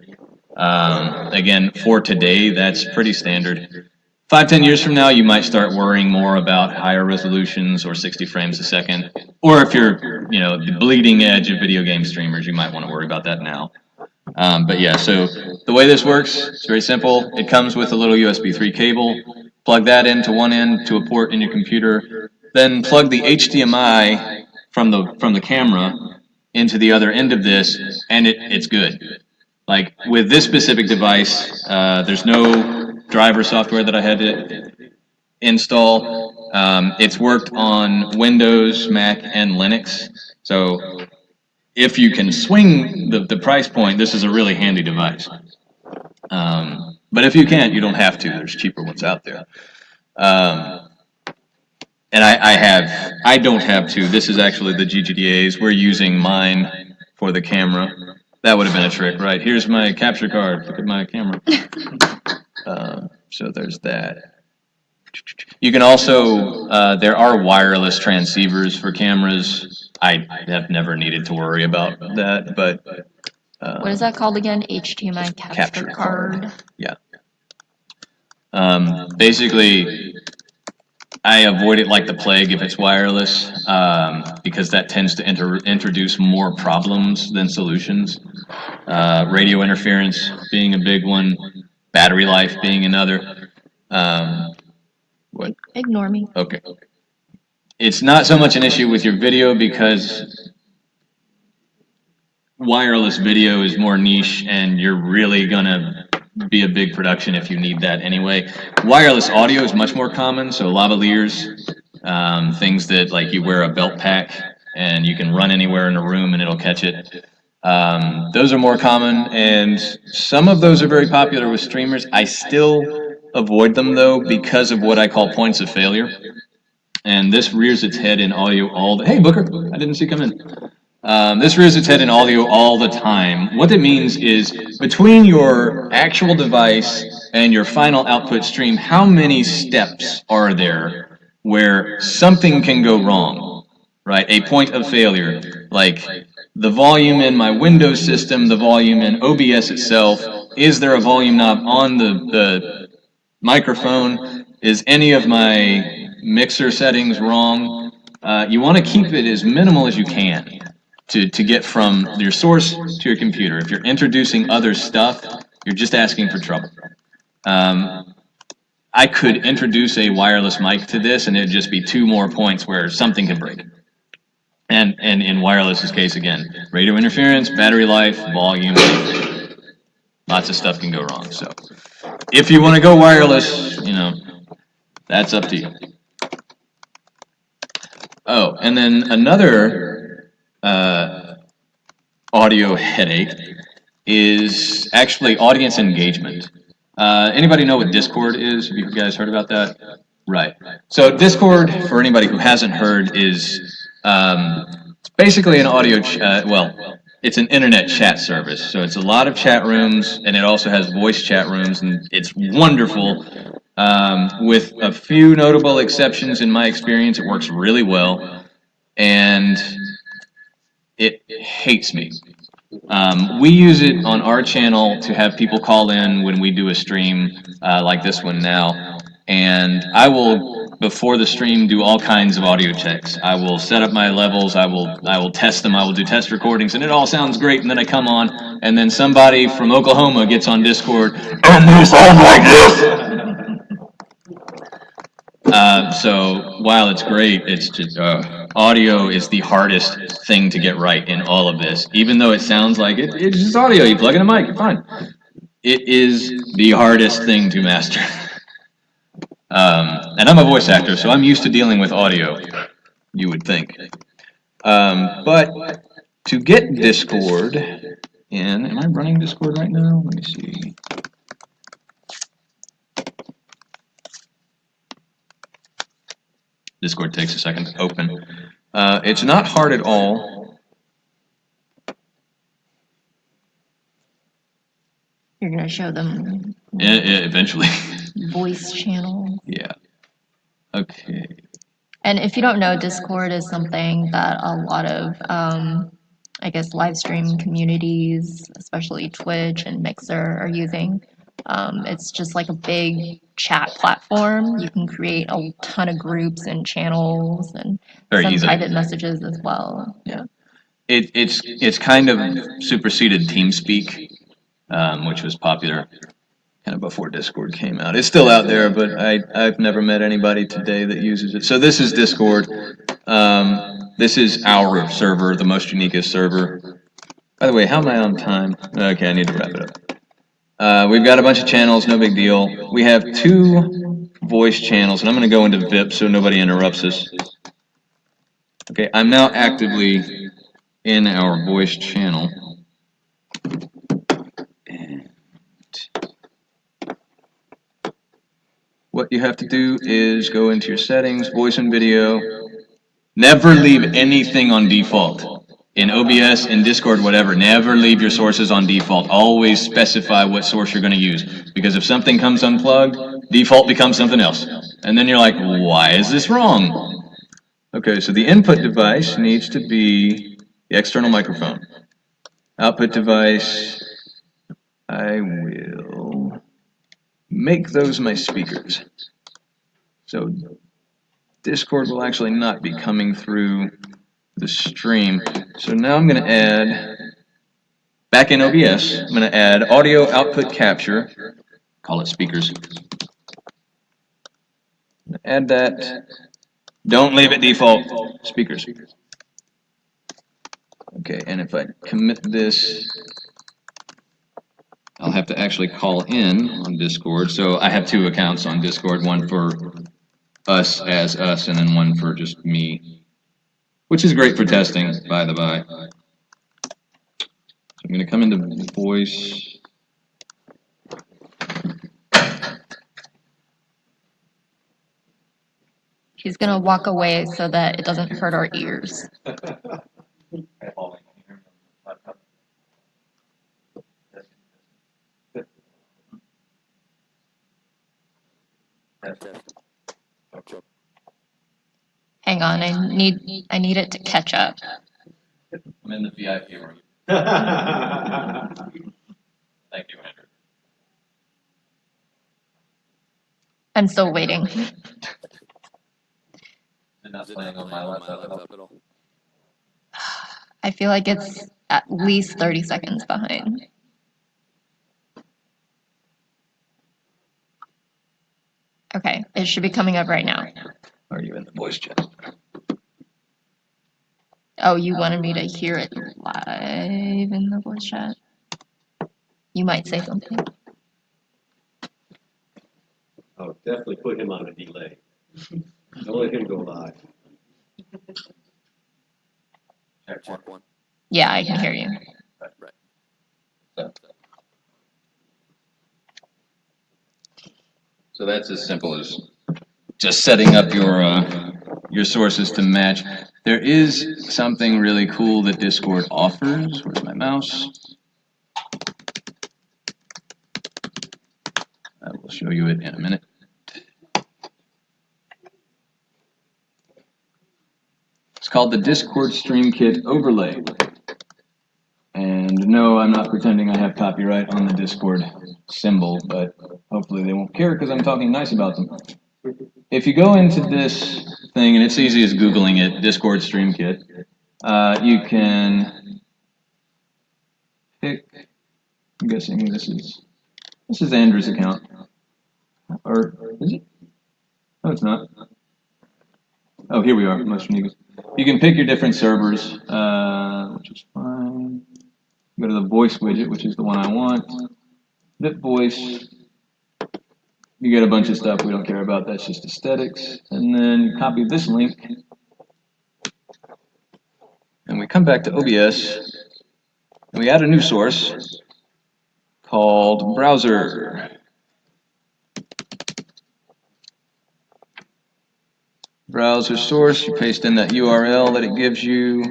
S1: Again, for today, that's pretty standard. 5-10 years from now, you might start worrying more about higher resolutions or 60 frames a second. Or if you're, the bleeding edge of video game streamers, you might want to worry about that now. But yeah, so the way this works, it's very simple. It comes with a little USB 3 cable. Plug that into one end to a port in your computer. Then plug the HDMI from the camera into the other end of this, and it's good. Like with this specific device, there's no driver software that I had to install. It's worked on Windows, Mac, and Linux. So if you can swing the price point, this is a really handy device. But if you can't, you don't have to. There's cheaper ones out there. And I don't have to. This is actually the GGDA's. We're using mine for the camera. That would have been a trick, right? Here's my capture card. Look at my camera. So there's that. You can also, there are wireless transceivers for cameras. I have never needed to worry about that, but...
S3: what is that called again? HDMI capture card?
S1: Yeah. Basically, I avoid it like the plague if it's wireless, because that tends to introduce more problems than solutions. Radio interference being a big one, battery life being another. What?
S3: Ignore me.
S1: Okay. It's not so much an issue with your video because wireless video is more niche and you're really gonna be a big production if you need that anyway. Wireless audio is much more common, so lavaliers, things that like you wear a belt pack and you can run anywhere in a room and it'll catch it. Those are more common, and some of those are very popular with streamers. I still avoid them though because of what I call points of failure. And this rears its head in audio all the... Hey, Booker, I didn't see you come in. This rears its head in audio all the time. What that means is between your actual device and your final output stream, how many steps are there where something can go wrong, right? A point of failure, like the volume in my Windows system, the volume in OBS itself, is there a volume knob on the microphone? Is any of my mixer settings wrong? You want to keep it as minimal as you can to get from your source to your computer. If you're introducing other stuff, you're just asking for trouble. I could introduce a wireless mic to this and it'd just be 2 more points where something can break. And in wireless's case again, radio interference, battery life, volume, lots of stuff can go wrong. So if you want to go wireless, you know, that's up to you. Oh, and then another audio headache is actually audience engagement. Anybody know what Discord is? Have you guys heard about that? Right. So Discord, for anybody who hasn't heard, is it's basically an audio, well, it's an internet chat service. So it's a lot of chat rooms, and it also has voice chat rooms, and it's wonderful. With a few notable exceptions in my experience, it works really well, and it hates me. We use it on our channel to have people call in when we do a stream like this one now, and I will, before the stream, do all kinds of audio checks. I will set up my levels, I will test them, I will do test recordings, and it all sounds great, and then I come on, and then somebody from Oklahoma gets on Discord, and they sound like this! So while it's great, it's just audio is the hardest thing to get right in all of this. Even though it sounds like it's just audio, you plug in a mic, you're fine. It is the hardest thing to master. And I'm a voice actor, so I'm used to dealing with audio, you would think. But to get Discord in, am I running Discord right now? Let me see. Discord takes a second to open. It's not hard at all.
S3: You're going to show them
S1: Eventually.
S3: voice channel.
S1: Yeah. Okay.
S3: And if you don't know, Discord is something that a lot of, I guess, live stream communities, especially Twitch and Mixer, are using. It's just like a big chat platform. You can create a ton of groups and channels and send private messages as well.
S1: Yeah. It's kind of superseded TeamSpeak, which was popular kind of before Discord came out. It's still out there, but I've never met anybody today that uses it. So this is Discord. This is our server, the most uniquest server. By the way, how am I on time? Okay, I need to wrap it up. We've got a bunch of channels, no big deal. We have 2 voice channels, and I'm going to go into VIP so nobody interrupts us. Okay, I'm now actively in our voice channel. And what you have to do is go into your settings, voice and video. Never leave anything on default. In OBS, in Discord, whatever, never leave your sources on default. Always specify what source you're going to use. Because if something comes unplugged, default becomes something else. And then you're like, why is this wrong? Okay, so the input device needs to be the external microphone. Output device, I will make those my speakers. So Discord will actually not be coming through the stream. So now I'm going to add, back in OBS, I'm going to add audio output capture, call it speakers. Add that. Don't leave it default, speakers. Okay, and if I commit this, I'll have to actually call in on Discord. So I have 2 accounts on Discord, one for us as us, and then one for just me, which is great for testing, by the by. So I'm going to come into voice.
S3: She's going to walk away so that it doesn't hurt our ears. Hang on, I need it to catch up.
S1: I'm in the VIP room. Thank you, Andrew.
S3: I'm still waiting.
S1: They're not playing on my laptop at all.
S3: I feel like it's at least 30 seconds behind. Okay, it should be coming up right now.
S1: Are you in the voice chat?
S3: Oh, you wanted me to hear it live in the voice chat? You might say something.
S5: Oh, definitely put him on a delay. Don't let him go live.
S1: Check one.
S3: Yeah, I can hear you.
S1: Right. So that's as simple as just setting up your sources to match. There is something really cool that Discord offers. Where's my mouse? I will show you it in a minute. It's called the Discord Stream Kit Overlay. And no, I'm not pretending I have copyright on the Discord symbol, but hopefully they won't care because I'm talking nice about them. If you go into this thing, and it's easy as Googling it, Discord Stream Kit, you can pick, I'm guessing this is Andrew's account. Or is it? No, it's not. Oh, here we are. You can pick your different servers, which is fine. Go to the voice widget, which is the one I want. Bit voice. You get a bunch of stuff we don't care about. That's just aesthetics. And then you copy this link. And we come back to OBS. And we add a new source called browser. Browser source, you paste in that URL that it gives you.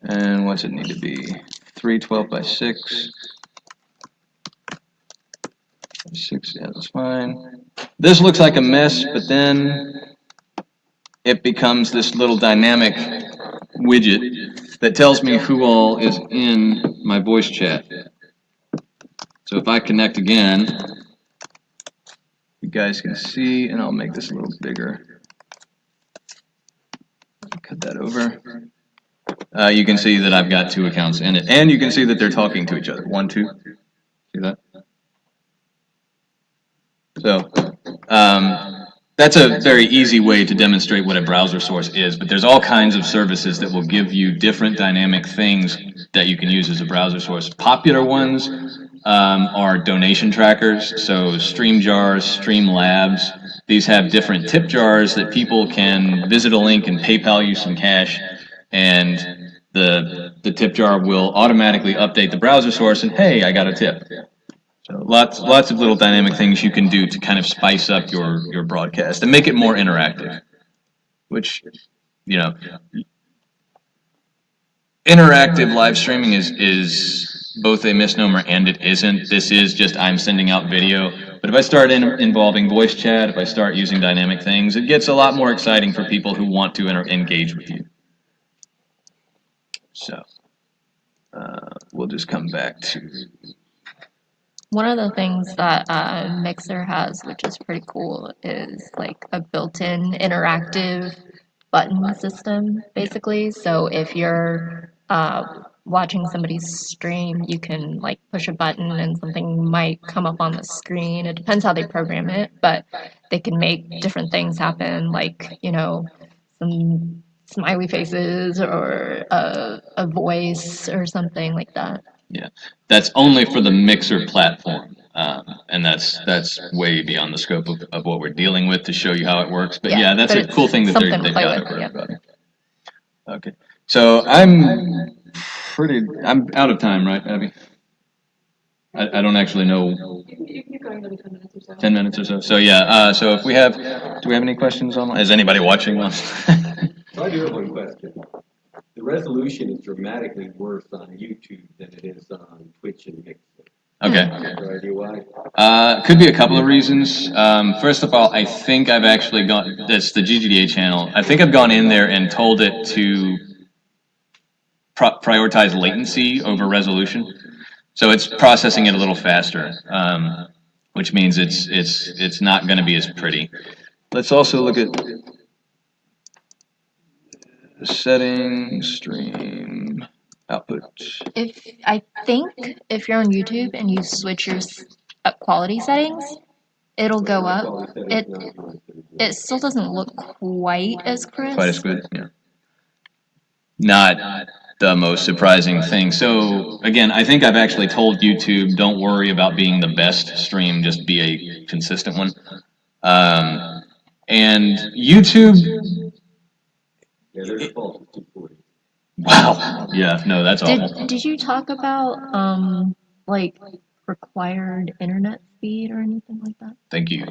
S1: And what's it need to be? 312 by 6. 6, yeah, that's fine. This looks like a mess, but then it becomes this little dynamic widget that tells me who all is in my voice chat. So if I connect again, you guys can see, and I'll make this a little bigger. Cut that over. You can see that I've got 2 accounts in it, and you can see that they're talking to each other. 1, 2. See that? So that's a very easy way to demonstrate what a browser source is, but there's all kinds of services that will give you different dynamic things that you can use as a browser source. Popular ones are donation trackers, so StreamJars, Streamlabs. These have different tip jars that people can visit a link and PayPal you some cash, and the tip jar will automatically update the browser source, and hey, I got a tip. So lots of little dynamic things you can do to kind of spice up your broadcast and make it more interactive, which, you know, interactive live streaming is both a misnomer and it isn't. This is just I'm sending out video. But if I start involving voice chat, if I start using dynamic things, it gets a lot more exciting for people who want to engage with you. So we'll just come back to...
S3: One of the things that Mixer has, which is pretty cool, is like a built-in interactive button system, basically. So if you're watching somebody's stream, you can like push a button and something might come up on the screen. It depends how they program it, but they can make different things happen, like, you know, some smiley faces or a voice or something like that.
S1: Yeah, that's only for the Mixer platform, and that's way beyond the scope of what we're dealing with to show you how it works. But yeah, that's a cool thing that they've got it for everybody. Okay, so I'm out of time, right, Abby? I don't actually know.
S4: You're going to 10 minutes or so.
S1: 10 minutes or so. So yeah, so if do we have any questions online? Is anybody watching one?
S5: So I do have one question. The resolution is dramatically worse on YouTube than it is on Twitch and Mixer.
S1: Okay.
S5: No idea why.
S1: Could be a couple of reasons. First of all, I think I've actually gone, that's the GGDA channel, I think I've gone in there and told it to prioritize latency over resolution. So it's processing it a little faster, which means it's not going to be as pretty. Let's also look at settings, stream, output.
S3: I think if you're on YouTube and you switch your quality settings, it'll go up. It still doesn't look quite as crisp.
S1: Quite as good, yeah. Not the most surprising thing. So again, I think I've actually told YouTube, don't worry about being the best stream, just be a consistent one. And YouTube.
S5: Yeah, their default is 240.
S1: Wow. Yeah. No, that's awful.
S3: Did you talk about like required internet speed or anything like that?
S1: Thank you.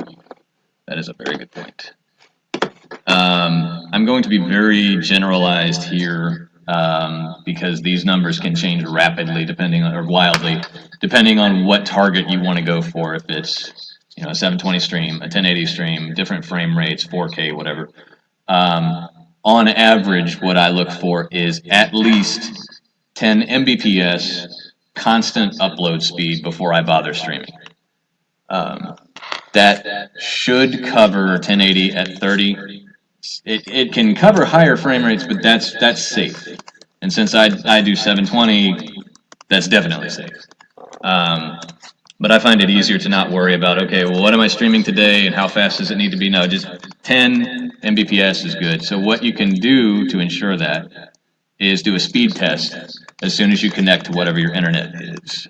S1: That is a very good point. I'm going to be very generalized here because these numbers can change rapidly depending on, or wildly, depending on what target you want to go for. If it's, you know, a 720 stream, a 1080 stream, different frame rates, 4K, whatever. On average, what I look for is at least 10 Mbps constant upload speed before I bother streaming. That should cover 1080 at 30. It can cover higher frame rates, but that's safe. And since I do 720, that's definitely safe. But I find it easier to not worry about, okay, well, what am I streaming today and how fast does it need to be? No, just 10 Mbps is good. So what you can do to ensure that is do a speed test as soon as you connect to whatever your internet is.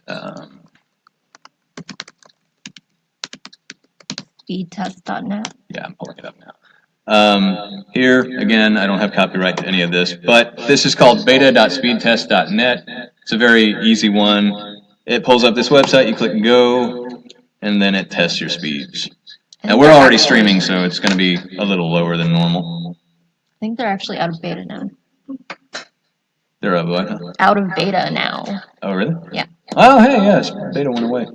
S3: Speedtest.net.
S1: Yeah, I'm pulling it up now. Here, again, I don't have copyright to any of this, but this is called beta.speedtest.net. It's a very easy one. It pulls up this website, you click go, and then it tests your speeds. Now, we're already streaming, so it's going to be a little lower than normal.
S3: I think they're actually out of beta now.
S1: They're of what?
S3: Out of beta now.
S1: Oh, really?
S3: Yeah.
S1: Oh, hey, yes, beta went away.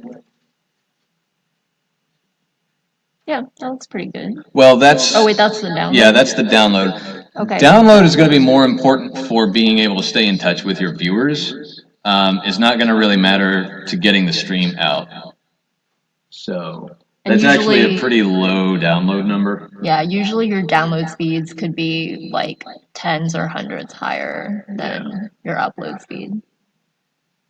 S3: Yeah, that looks pretty good.
S1: Well, that's...
S3: Oh, wait, that's the download?
S1: Yeah, that's the download.
S3: Okay.
S1: Download is going to be more important for being able to stay in touch with your viewers. It's not going to really matter to getting the stream out. So that's actually a pretty low download number.
S3: Yeah, usually your download speeds could be like tens or hundreds higher than your upload speed.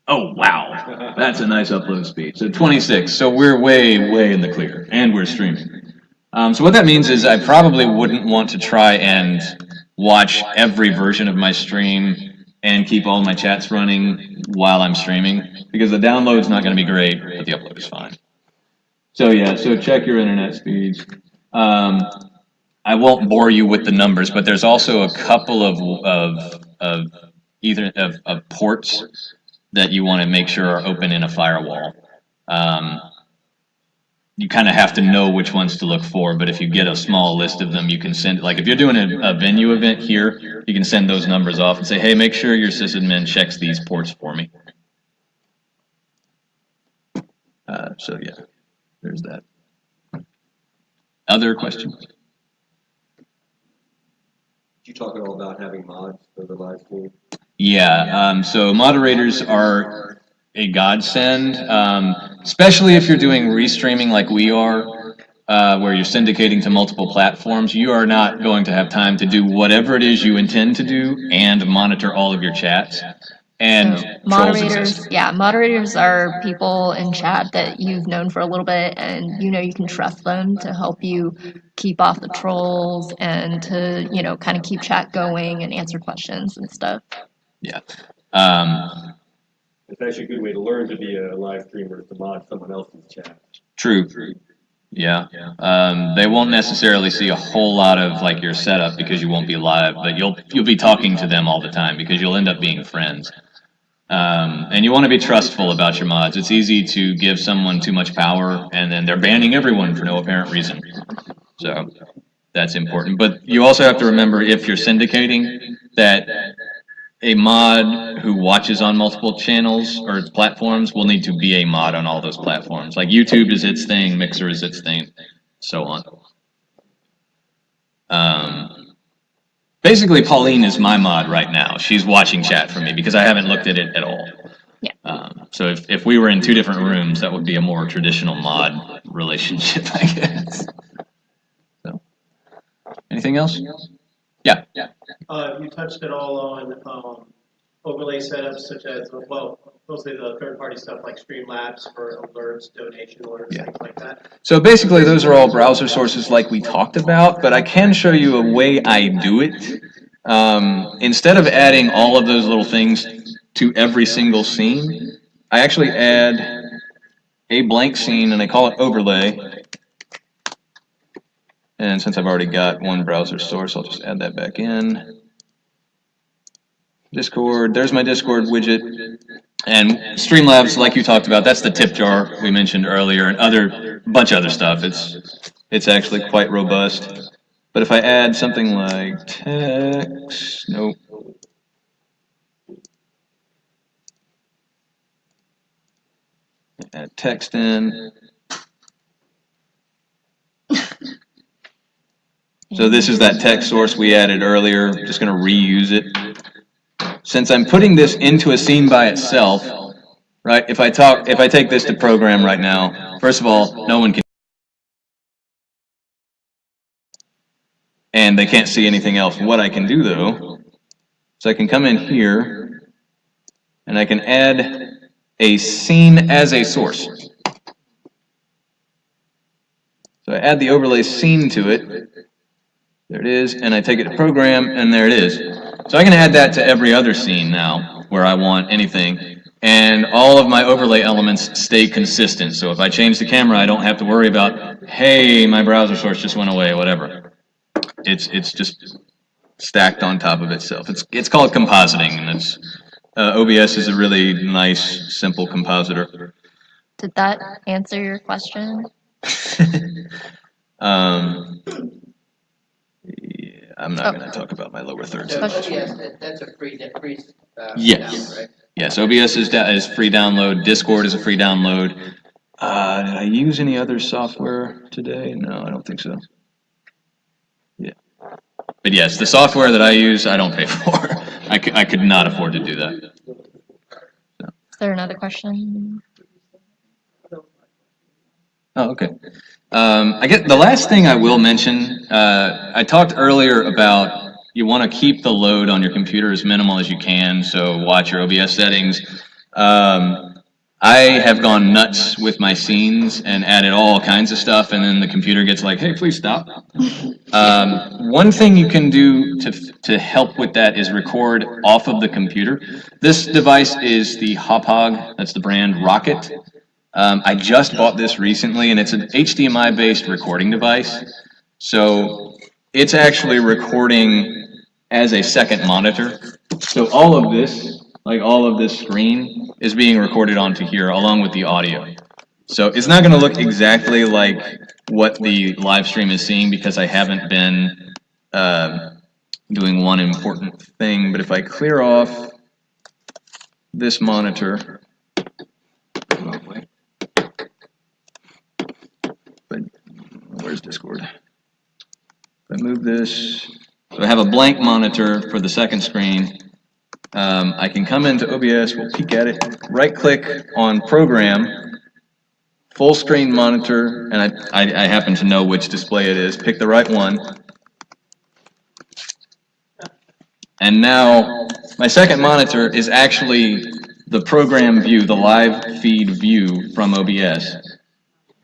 S1: Oh, wow. That's a nice upload speed. So 26. So we're way, way in the clear. And we're streaming. So what that means is I probably wouldn't want to try and watch every version of my stream and keep all my chats running while I'm streaming, because the download's not going to be great, but the upload is fine. So yeah, so check your internet speeds. I won't bore you with the numbers, but there's also a couple of ports that you want to make sure are open in a firewall. You kind of have to know which ones to look for, but if you get a small list of them, you can send, like if you're doing a venue event here, you can send those numbers off and say, hey, make sure your sysadmin checks these ports for me. So yeah, there's that. Other questions?
S5: Did you talk at all about having mods for the live stream?
S1: Yeah, so moderators are a godsend, especially if you're doing restreaming like we are, where you're syndicating to multiple platforms. You are not going to have time to do whatever it is you intend to do and monitor all of your chats. And
S3: so moderators are people in chat that you've known for a little bit, and you know you can trust them to help you keep off the trolls and to, you know, kind of keep chat going and answer questions and stuff.
S1: Yeah.
S5: It's actually a good way to learn to be a live streamer, to mod someone else's chat.
S1: True. Yeah. They won't necessarily see a whole lot of like your setup because you won't be live, but you'll be talking to them all the time because you'll end up being friends. And you want to be trustful about your mods. It's easy to give someone too much power and then they're banning everyone for no apparent reason. So that's important. But you also have to remember, if you're syndicating, that a mod who watches on multiple channels or platforms will need to be a mod on all those platforms. Like YouTube is its thing, Mixer is its thing, so on. Basically, Pauline is my mod right now. She's watching chat for me because I haven't looked at it at all.
S3: Yeah.
S1: So if we were in 2 different rooms, that would be a more traditional mod relationship, I guess. So, anything else? Yeah.
S6: You touched it all on overlay setups such as, well, mostly the third-party stuff like Streamlabs for alerts, donation orders, things like that.
S1: So basically, those are all browser sources like we talked about, but I can show you a way I do it. Instead of adding all of those little things to every single scene, I actually add a blank scene, and I call it overlay. And since I've already got one browser source, I'll just add that back in. Discord, there's my Discord widget. And Streamlabs, like you talked about, that's the tip jar we mentioned earlier, and a bunch of other stuff. It's actually quite robust. But if I add something like text, nope. Add text in. So this is that text source we added earlier. I'm just going to reuse it. Since I'm putting this into a scene by itself, right? If I take this to program right now, first of all, no one can, and they can't see anything else. What I can do though, so I can come in here, and I can add a scene as a source. So I add the overlay scene to it. There it is, and I take it to program, and there it is. So I can add that to every other scene now where I want anything, and all of my overlay elements stay consistent. So if I change the camera, I don't have to worry about, hey, my browser source just went away, whatever. It's just stacked on top of itself. It's called compositing, and it's OBS is a really nice, simple compositor.
S3: Did that answer your question?
S1: Yeah, I'm not going to talk about my lower thirds.
S7: So OBS, that's a free
S1: Yes.
S7: download, right?
S1: Yes, OBS is free download. Discord is a free download. Did I use any other software today? No, I don't think so. Yeah. But yes, the software that I use, I don't pay for. I could not afford to do that.
S3: Is there another question?
S1: Oh, okay. I guess the last thing I will mention, I talked earlier about you want to keep the load on your computer as minimal as you can, so watch your OBS settings. I have gone nuts with my scenes and added all kinds of stuff, and then the computer gets like, hey, please stop. One thing you can do to help with that is record off of the computer. This device is the Hauppauge, that's the brand Rocket. I just bought this recently, and it's an HDMI-based recording device. So it's actually recording as a second monitor. So all of this, like all of this screen, is being recorded onto here along with the audio. So it's not going to look exactly like what the live stream is seeing because I haven't been doing one important thing. But if I clear off this monitor, where's Discord? If I move this, so I have a blank monitor for the second screen. I can come into OBS, we'll peek at it, right-click on Program, full screen monitor, and I happen to know which display it is, pick the right one. And now my second monitor is actually the program view, the live feed view from OBS.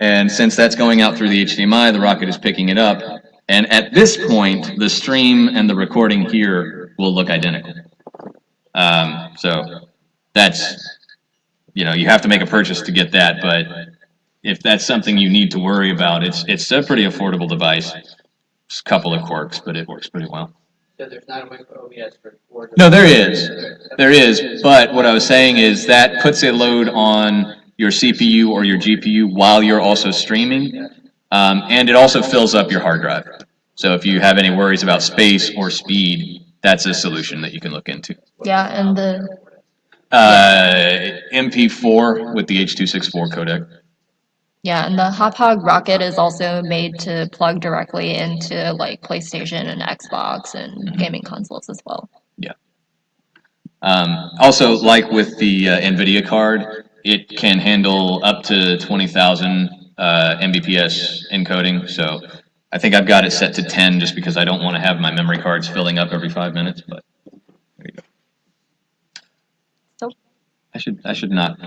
S1: And since that's going out through the HDMI, the Rocket is picking it up. And at this point, the stream and the recording here will look identical. So that's, you know, you have to make a purchase to get that, but if that's something you need to worry about, it's a pretty affordable device. Just a couple of quirks, but it works pretty well.
S7: So there's not a way for OBS for
S1: No, there is. There is, but what I was saying is that puts a load on your CPU or your GPU while you're also streaming, and it also fills up your hard drive. So if you have any worries about space or speed, that's a solution that you can look into.
S3: Yeah, and the
S1: MP4 with the H.264 codec.
S3: yeah, and the Hop-Hog rocket is also made to plug directly into like PlayStation and Xbox and gaming consoles as well.
S1: Yeah. Also, like with the NVIDIA card, it can handle up to 20,000 Mbps encoding. So I think I've got it set to 10 just because I don't want to have my memory cards filling up every 5 minutes. But there you go.
S3: So
S1: I should not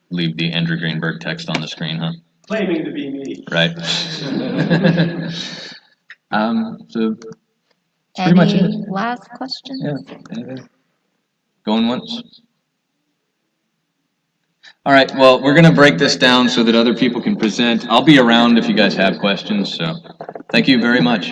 S1: leave the Andrew Greenberg text on the screen, huh?
S6: Claiming to be me.
S1: Right. So that's pretty much it.
S3: any last questions?
S1: Yeah. Anything? Going once? All right, well, we're going to break this down so that other people can present. I'll be around if you guys have questions, so thank you very much.